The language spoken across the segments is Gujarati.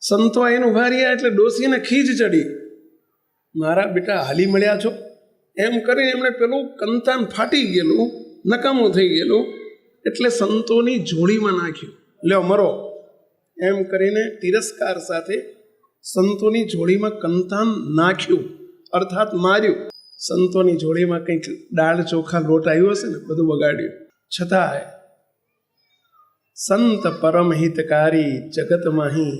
સંતો આવીને ઉભા રહ્યા એટલે ડોસીને ખીજ ચડી, મારા બેટા હાલી મળ્યા છો એમ કરીને એમણે પેલું કંતાન ફાટી ગયેલું, નકામું થઈ ગયેલું, એટલે સંતોની જોડીમાં નાખ્યું, લ્યો મરો એમ કરીને તિરસ્કાર સાથે સંતોની જોડીમાં કંતાન નાખ્યું, અર્થાત માર્યું. સંતોની જોડીમાં કંઈક દાળ ચોખા લોટ આવ્યો હશે ને, બધું બગાડ્યું. છતાંય સંત પરમ હિતકારી જગત માહી,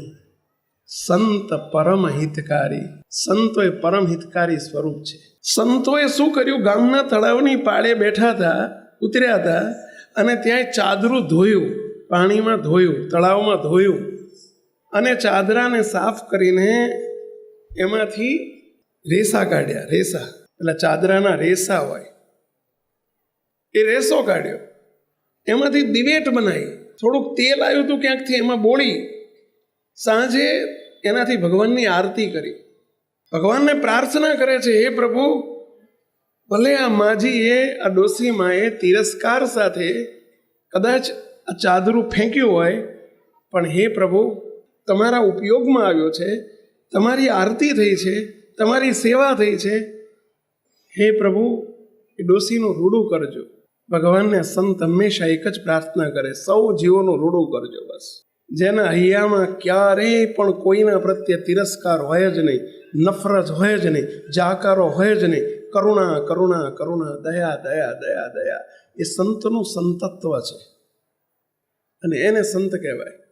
સંત પરમ હિતકારી, સંતો એ પરમ હિતકારી સ્વરૂપ છે. સંતોએ શું કર્યું, ગામના તળાવની પાળે બેઠા હતા, ઉતર્યા હતા, અને ત્યાં ચાદરું ધોયું, પાણીમાં ધોયું, તળાવમાં ધોયું, અને ચાદરાને સાફ કરીને એમાંથી રેસા કાઢ્યા. રેસા એટલે ચાદરાના રેસા હોય, એ રેસો કાઢ્યો, એમાંથી દિવેટ બનાવી, થોડુંક તેલ આવ્યું હતું ક્યાંકથી, એમાં બોળી, સાંજે એનાથી ભગવાનની આરતી કરી, ભગવાનને પ્રાર્થના કરે છે, હે પ્રભુ, ભલે આ માજીએ, આ ડોસીમાએ તિરસ્કાર સાથે કદાચ આ ચાદરું ફેંક્યું હોય, પણ હે પ્રભુ, તમારા ઉપયોગમાં આવ્યો છે, તમારી આરતી થઈ છે, તમારી સેવા થઈ છે, હે પ્રભુ, એ ડોસીનું રૂડું કરજો. ભગવાનને સંત હંમેશા એક જ પ્રાર્થના કરે, સૌ જીવોનું રૂડું કરજો. બસ જેના હૈયામાં ક્યારેય પણ કોઈના પ્રત્યે તિરસ્કાર હોય જ નહીં, નફરત હોય જ નહીં, જાકારો હોય જ નહીં, કરુણા કરુણા કરુણા, દયા દયા દયા દયા, એ સંતનું સંતત્વ છે, અને એને સંત કહેવાય.